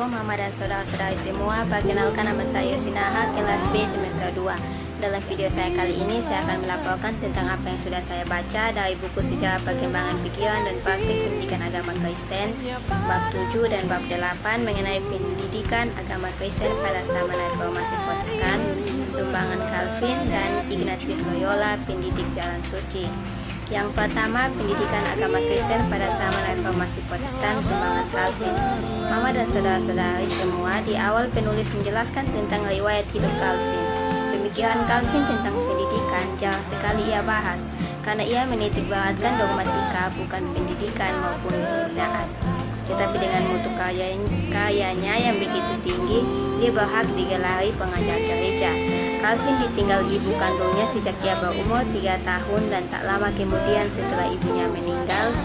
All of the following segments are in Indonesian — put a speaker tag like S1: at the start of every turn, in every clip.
S1: Assalamualaikum Mama dan saudara-saudari semua. Perkenalkan, nama saya Sinaha, kelas B semester 2. Dalam video saya kali ini, saya akan melaporkan tentang apa yang sudah saya baca dari buku Sejarah Perkembangan Pikiran dan Praktik Pendidikan Agama Kristen bab 7 dan bab 8 mengenai pendidikan agama Kristen pada zaman Reformasi Protestan, sumbangan Calvin dan Ignatius Loyola, pendidik jalan suci. Yang pertama, pendidikan agama Kristen pada zaman Reformasi Protestan, sumbangan Calvin. Mama dan saudara-saudari semua, di awal penulis menjelaskan tentang riwayat hidup Calvin. Pemikiran Calvin tentang pendidikan jarang sekali ia bahas, karena ia menitik beratkan dogmatika, bukan pendidikan maupun pembinaan. Tetapi dengan mutu karyanya yang begitu tinggi, dia berhak digelari pengajar gereja. Calvin ditinggal ibu kandungnya sejak ia berumur 3 tahun, dan tak lama kemudian setelah ibunya meninggal,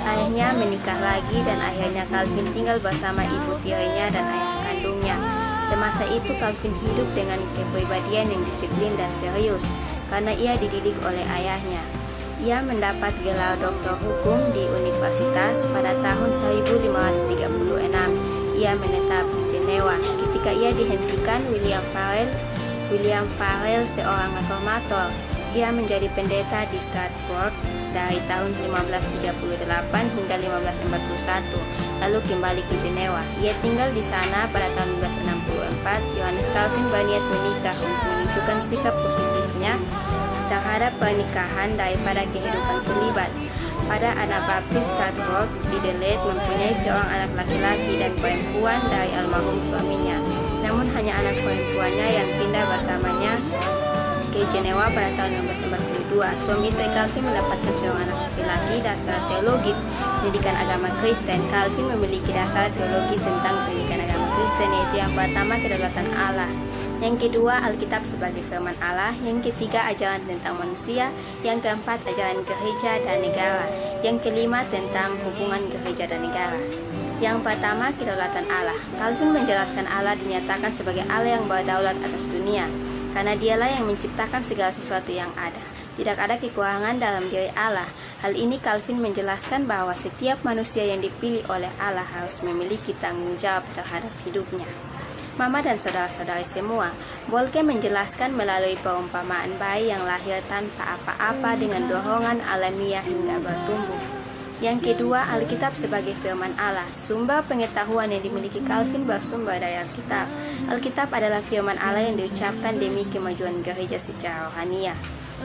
S1: ayahnya menikah lagi dan akhirnya Calvin tinggal bersama ibu tirinya dan ayah kandungnya. Semasa itu Calvin hidup dengan kepribadian yang disiplin dan serius karena ia dididik oleh ayahnya. Ia mendapat gelar doktor hukum di universitas pada tahun 1536. Ia menetap di Jenewa. Ketika ia dihentikan, William Farel, seorang reformator, dia menjadi pendeta di Strasbourg dari tahun 1538 hingga 1541, lalu kembali ke Jenewa. Ia tinggal di sana pada tahun 1564. Johannes Calvin berniat menikah untuk menunjukkan sikap positifnya terhadap pernikahan daripada kehidupan selibat. Pada Anabaptis Strasbourg, Didelet mempunyai seorang anak laki-laki dan perempuan dari almarhum suaminya. Namun hanya anak perempuannya yang pindah bersamanya ke Jenewa pada tahun 1542. Suami istri Calvin mendapatkan seorang anak laki-laki. Dasar teologis pendidikan agama Kristen. Calvin memiliki dasar teologi tentang pendidikan agama Kristen, yaitu yang pertama, kedaulatan Allah, yang kedua, Alkitab sebagai firman Allah, yang ketiga, ajaran tentang manusia, yang keempat, ajaran gereja dan negara, yang kelima, tentang hubungan gereja dan negara. Yang pertama, kedaulatan Allah. Calvin menjelaskan Allah dinyatakan sebagai Allah yang berdaulat atas dunia, karena dialah yang menciptakan segala sesuatu yang ada. Tidak ada kekurangan dalam diri Allah. Hal ini Calvin menjelaskan bahwa setiap manusia yang dipilih oleh Allah harus memiliki tanggung jawab terhadap hidupnya. Mama dan saudara-saudari semua, Bolke menjelaskan melalui perumpamaan bayi yang lahir tanpa apa-apa dengan dorongan alamiah hingga bertumbuh. Yang kedua, Alkitab sebagai firman Allah. Sumber pengetahuan yang dimiliki Calvin bersumber dari Alkitab. Alkitab adalah firman Allah yang diucapkan demi kemajuan gereja secara rohania.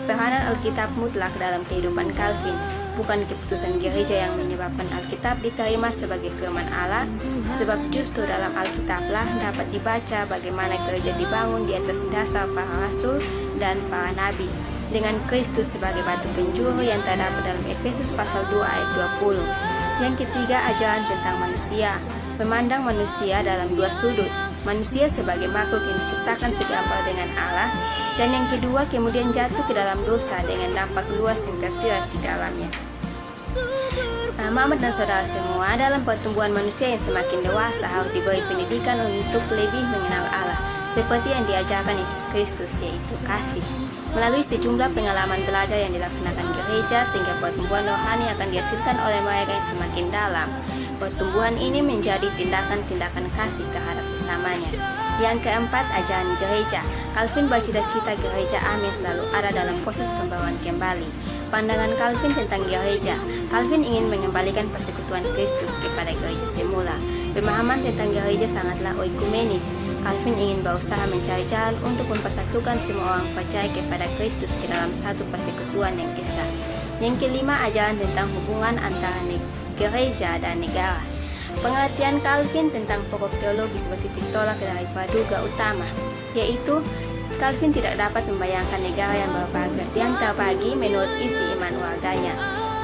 S1: Peranan Alkitab mutlak dalam kehidupan Calvin. Bukan keputusan gereja yang menyebabkan Alkitab diterima sebagai firman Allah, sebab justru dalam Alkitablah dapat dibaca bagaimana gereja dibangun di atas dasar para rasul dan para nabi, dengan Kristus sebagai batu penjuru yang terdapat dalam Efesus pasal 2 ayat 20. Yang ketiga, ajaran tentang manusia. Memandang manusia dalam dua sudut. Manusia sebagai makhluk yang diciptakan segambar dengan Allah, dan yang kedua kemudian jatuh ke dalam dosa dengan dampak luas yang tersirat di dalamnya. Mama dan saudara semua, dalam pertumbuhan manusia yang semakin dewasa harus diberi pendidikan untuk lebih mengenal Allah, seperti yang diajarkan Yesus Kristus, yaitu kasih. Melalui sejumlah pengalaman belajar yang dilaksanakan gereja, sehingga pertumbuhan rohani akan dihasilkan oleh mereka yang semakin dalam. Pertumbuhan ini menjadi tindakan-tindakan kasih terhadap sesamanya. Yang keempat, ajaran gereja. Calvin bercita-cita gereja Amin selalu ada dalam proses pembawaan kembali. Pandangan Calvin tentang gereja. Calvin ingin mengembalikan persekutuan Kristus kepada gereja semula. Pemahaman tentang gereja sangatlah oikumenis. Calvin ingin berusaha mencari jalan untuk mempersatukan semua orang percaya kepada Kristus ke dalam satu persekutuan yang esa. Yang kelima, ajaran tentang hubungan antara gereja dan negara. Pengertian Calvin tentang pokok teologis bertitik tolak dari praduga utama, yaitu Calvin tidak dapat membayangkan negara yang terbagi menurut isi iman warganya.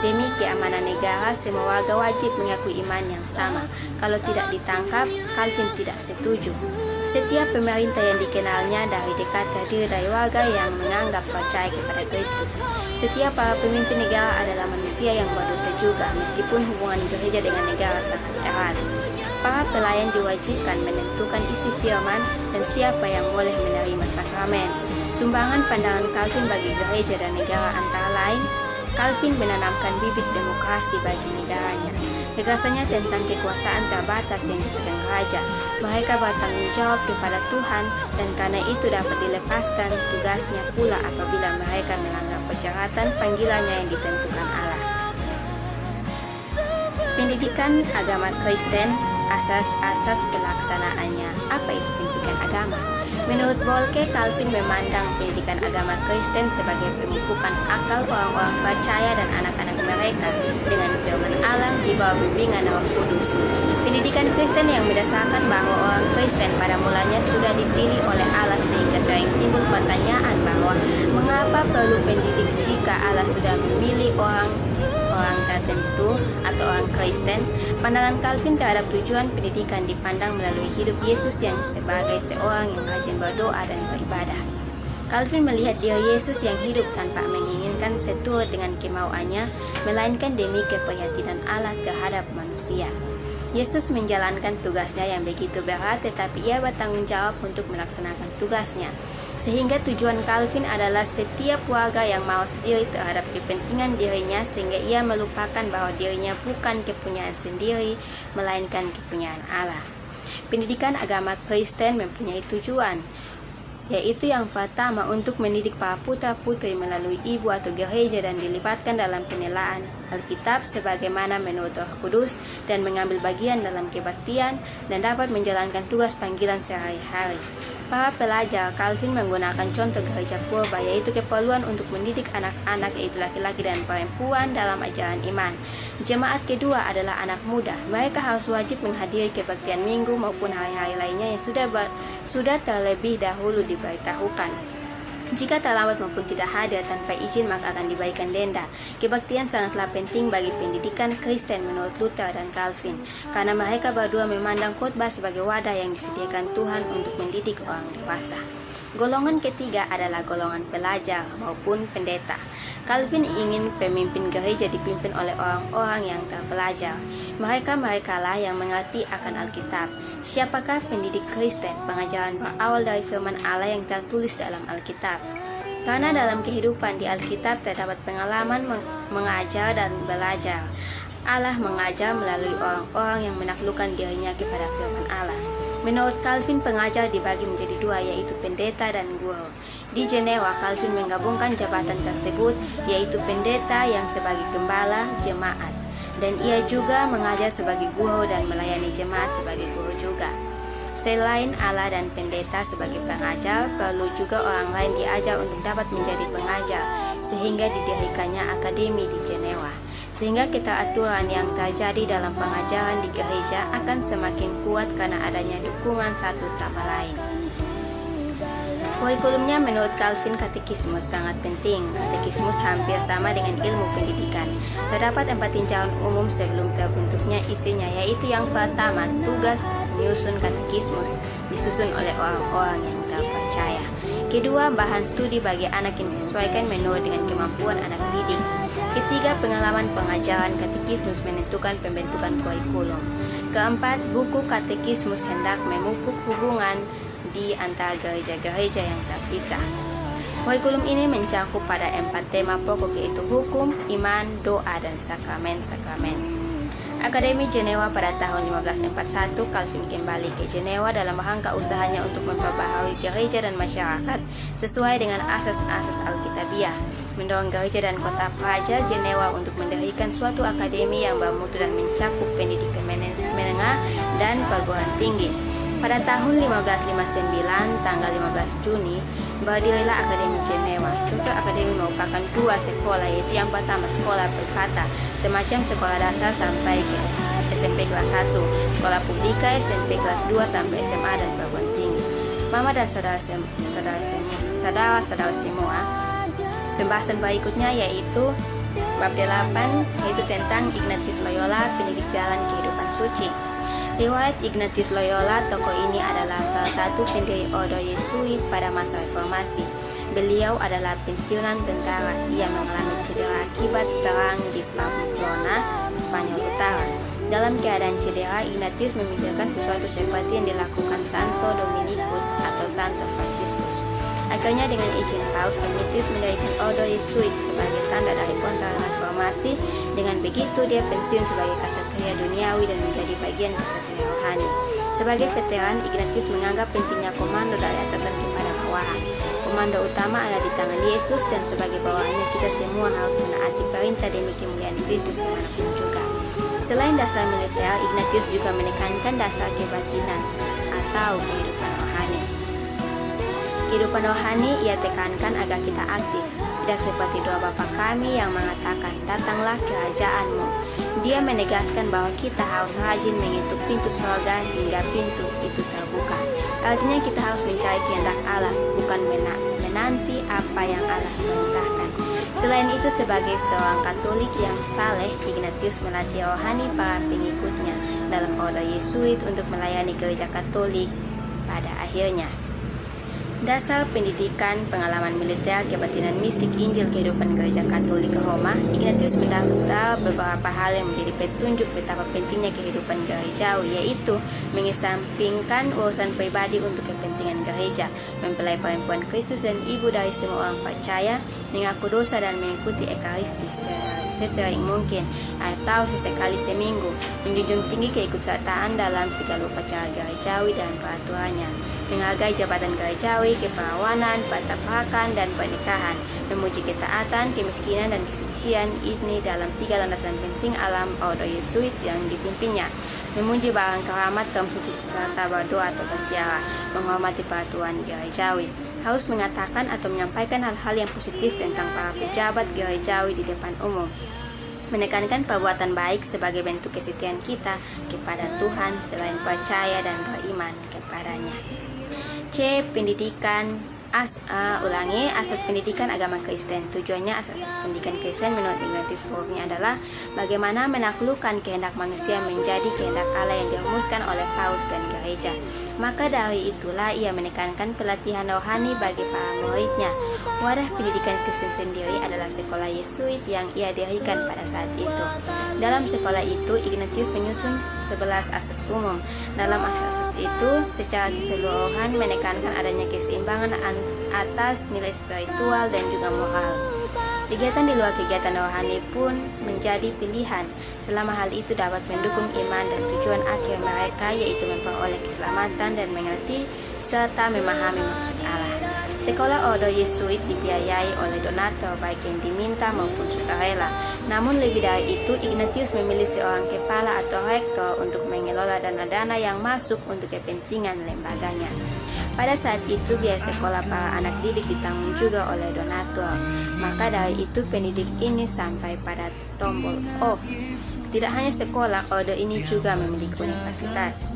S1: Demi keamanan negara, semua warga wajib mengakui iman yang sama. Kalau tidak ditangkap, Calvin tidak setuju. Setiap pemerintah yang dikenalnya dari dekat terdiri dari warga yang menganggap percaya kepada Kristus. Setiap para pemimpin negara adalah manusia yang berdosa juga, meskipun hubungan gereja dengan negara sangat erat. Para pelayan diwajibkan menentukan isi firman dan siapa yang boleh menerima sakramen. Sumbangan pandangan Calvin bagi gereja dan negara antara lain: Calvin menanamkan bibit demokrasi bagi negaranya. Gagasannya tentang kekuasaan terbatas yang dipegang raja. Mereka bertanggung jawab kepada Tuhan dan karena itu dapat dilepaskan tugasnya pula apabila mereka melanggar persyaratan panggilannya yang ditentukan Allah. Pendidikan agama Kristen, asas-asas pelaksanaannya. Apa itu pendidikan agama? Menurut Bolke, Calvin memandang pendidikan agama Kristen sebagai pemupukan akal orang-orang percaya dan anak-anak mereka dengan firman Allah di bawah bimbingan Roh Kudus. Pendidikan Kristen yang berdasarkan bahwa orang Kristen pada mulanya sudah dipilih oleh Allah sehingga sering timbul pertanyaan bahwa mengapa perlu pendidik jika Allah sudah memilih orang tertentu atau orang Kristen. Pandangan Calvin terhadap tujuan pendidikan dipandang melalui hidup Yesus yang sebagai seorang yang rajin berdoa dan beribadah. Calvin melihat diri Yesus yang hidup tanpa menginginkan seturut dengan kemauannya, melainkan demi keprihatinan Allah terhadap manusia. Yesus menjalankan tugasnya yang begitu berat, tetapi ia bertanggung jawab untuk melaksanakan tugasnya. Sehingga tujuan Calvin adalah setiap warga yang mawas diri terhadap kepentingan dirinya, sehingga ia melupakan bahwa dirinya bukan kepunyaan sendiri, melainkan kepunyaan Allah. Pendidikan agama Kristen mempunyai tujuan, yaitu yang pertama untuk mendidik para putra-putri melalui ibu atau gereja dan dilibatkan dalam penelaan Alkitab sebagaimana menurut Roh Kudus dan mengambil bagian dalam kebaktian dan dapat menjalankan tugas panggilan sehari-hari. Para pelajar, Calvin menggunakan contoh gereja purba, yaitu keperluan untuk mendidik anak-anak yaitu laki-laki dan perempuan dalam ajaran iman. Jemaat kedua adalah anak muda. Mereka harus wajib menghadiri kebaktian minggu maupun hari-hari lainnya yang sudah terlebih dahulu diberitahukan. Jika terlambat maupun tidak hadir tanpa izin maka akan diberikan denda. Kebaktian sangatlah penting bagi pendidikan Kristen menurut Luther dan Calvin, karena mereka berdua memandang khotbah sebagai wadah yang disediakan Tuhan untuk mendidik orang dewasa. Golongan ketiga adalah golongan pelajar maupun pendeta. Calvin ingin pemimpin gereja dipimpin oleh orang-orang yang terpelajar. Mereka-merekalah yang mengerti akan Alkitab. Siapakah pendidik Kristen? Pengajaran berawal dari firman Allah yang tertulis dalam Alkitab. Karena dalam kehidupan di Alkitab terdapat pengalaman mengajar dan belajar. Allah mengajar melalui orang-orang yang menaklukkan dirinya kepada firman Allah. Menurut Calvin, pengajar dibagi menjadi dua, yaitu pendeta dan guru. Di Jenewa, Calvin menggabungkan jabatan tersebut, yaitu pendeta yang sebagai gembala jemaat, dan ia juga mengajar sebagai guru dan melayani jemaat sebagai guru juga. Selain Allah dan pendeta sebagai pengajar, perlu juga orang lain diajar untuk dapat menjadi pengajar, sehingga didirikannya akademi di Jenewa. Sehingga keteraturan yang terjadi dalam pengajaran di gereja akan semakin kuat karena adanya dukungan satu sama lain. Kurikulumnya menurut Calvin katekismus sangat penting. Katekismus hampir sama dengan ilmu pendidikan. Terdapat 4 tinjauan umum sebelum terbentuknya isinya, yaitu yang pertama, tugas menyusun katekismus disusun oleh orang-orang yang terpercaya. Kedua, bahan studi bagi anak yang disesuaikan menurut dengan kemampuan anak didik. Ketiga, pengalaman pengajaran katekismus menentukan pembentukan kurikulum. Keempat, buku katekismus hendak memupuk hubungan di antara gereja-gereja yang terpisah. Kurikulum ini mencakup pada 4 tema pokok, yaitu hukum, iman, doa, dan sakramen-sakramen. Akademi Jenewa pada tahun 1541, Calvin kembali ke Jenewa dalam rangka usahanya untuk memperbaharui gereja dan masyarakat sesuai dengan asas-asas Alkitabiah, mendorong gereja dan kota praja Jenewa untuk mendirikan suatu akademi yang bermutu dan mencakup pendidikan menengah dan perguruan tinggi. Pada tahun 1559, tanggal 15 Juni, berdirilah Akademi Jenewa. Struktur akademi merupakan 2 sekolah, yaitu yang pertama sekolah privata, semacam sekolah dasar sampai ke SMP kelas 1, sekolah publika SMP kelas 2 sampai SMA dan perguruan tinggi. Mama dan saudara-saudara semua, pembahasan berikutnya yaitu bab 8, yaitu tentang Ignatius Loyola, pendidik jalan kehidupan suci. Riwayat Ignatius Loyola, tokoh ini adalah salah satu pendiri Ordo Yesuit pada masa reformasi. Beliau adalah pensiunan tentara. Ia mengalami cedera akibat perang di Pamplona, Spanyol Utara. Dalam Dalam keadaan cedera, Ignatius memikirkan sesuatu seperti yang dilakukan Santo Dominikus atau Santo Franciscus. Akhirnya dengan izin Paus, Ignatius mendirikan Ordo Jesuit sebagai tanda dari kontra-reformasi. Dengan begitu, dia pensiun sebagai ksatria duniawi dan menjadi bagian ksatria rohani. Sebagai veteran, Ignatius menganggap pentingnya komando dari atasan kepada bawahan. Komando utama ada di tangan Yesus, dan sebagai bawahannya kita semua harus menaati perintah demi kemuliaan Kristus dimanapun juga. Selain dasar militer, Ignatius juga menekankan dasar kebatinan atau kehidupan rohani. Kehidupan rohani ia tekankan agar kita aktif, tidak seperti doa Bapa kami yang mengatakan, datanglah kerajaanmu. Dia menegaskan bahwa kita harus rajin mengetuk pintu surga hingga pintu itu terbuka. Artinya kita harus mencari kehendak Allah, bukan menanti apa yang Allah perintahkan. Selain itu, sebagai seorang Katolik yang saleh, Ignatius melatih rohani para pengikutnya dalam Ordo Jesuit untuk melayani gereja Katolik pada akhirnya. Dasar pendidikan, pengalaman militer, kebatinan mistik, Injil, kehidupan gereja Katolik ke Roma, Ignatius mendaftar beberapa hal yang menjadi petunjuk betapa pentingnya kehidupan gerejawi, yaitu mengesampingkan urusan pribadi untuk kepentingan gereja, mempelai perempuan Kristus dan ibu dari semua orang percaya, mengaku dosa dan mengikuti Ekaristi sesering mungkin atau sesekali seminggu, menjunjung tinggi keikutsertaan dalam segala upacara gerejawi dan peraturannya, menghargai jabatan gerejawi, keperawanan, pertapakan, dan pernikahan, memuji ketaatan, kemiskinan, dan kesucian ini dalam 3 landasan penting alam Ordo Jesuit yang dipimpinnya, memuji barang keramat, kaum suci serta berdoa atau bersiara, menghormati peraturan gerejawi, harus mengatakan atau menyampaikan hal-hal yang positif tentang para pejabat gerejawi di depan umum, menekankan perbuatan baik sebagai bentuk kesetiaan kita kepada Tuhan selain percaya dan beriman kepadanya. C. Pendidikan asas pendidikan agama Kristen. Tujuannya asas pendidikan Kristen menurut Ignatius pokoknya adalah bagaimana menaklukkan kehendak manusia menjadi kehendak Allah yang dirumuskan oleh Paus dan gereja. Maka dari itulah ia menekankan pelatihan rohani bagi para muridnya. Wadah pendidikan Kristen sendiri adalah sekolah Yesuit yang ia dirikan pada saat itu. Dalam sekolah itu, Ignatius menyusun 11 asas umum. Dalam asas itu, secara keseluruhan menekankan adanya keseimbangan atas nilai spiritual dan juga moral. Kegiatan di luar kegiatan rohani pun menjadi pilihan, selama hal itu dapat mendukung iman dan tujuan akhir mereka, yaitu memperoleh keselamatan dan mengerti serta memahami maksud Allah. Sekolah Ordo Jesuit dibiayai oleh donatur baik yang diminta maupun sukarela. Namun lebih dari itu, Ignatius memilih seorang kepala atau rektor untuk mengelola dana-dana yang masuk untuk kepentingan lembaganya. Pada saat itu, biaya sekolah para anak didik ditanggung juga oleh donatur. Maka dari itu, pendidik ini sampai pada tombol off. Tidak hanya sekolah, ordo ini juga memiliki universitas.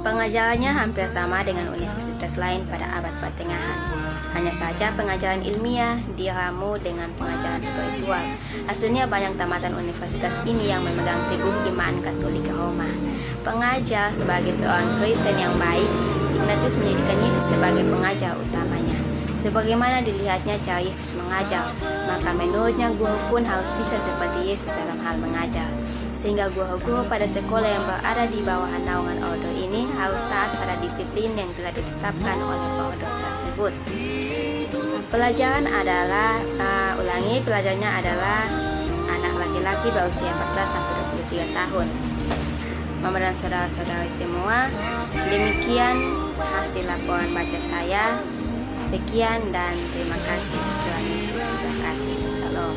S1: Pengajarannya hampir sama dengan universitas lain pada abad pertengahan. Hanya saja pengajaran ilmiah diramu dengan pengajaran spiritual. Hasilnya banyak tamatan universitas ini yang memegang teguh iman Katolik Roma. Pengajar sebagai seorang Kristen yang baik, Ignatius menjadikan Yesus sebagai pengajar utamanya. Sebagaimana dilihatnya cara Yesus mengajar, maka menurutnya guru pun harus bisa seperti Yesus dalam hal mengajar. Sehingga guru-guru pada sekolah yang berada di bawah naungan ordo ini harus taat pada disiplin yang telah ditetapkan oleh ordo tersebut. Pelajarannya adalah anak laki-laki berusia 14-23 tahun. Mama dan saudara-saudari semua, demikian hasil laporan baca saya. Sekian dan terima kasih. Tuhan Yesus memberkati. Salam.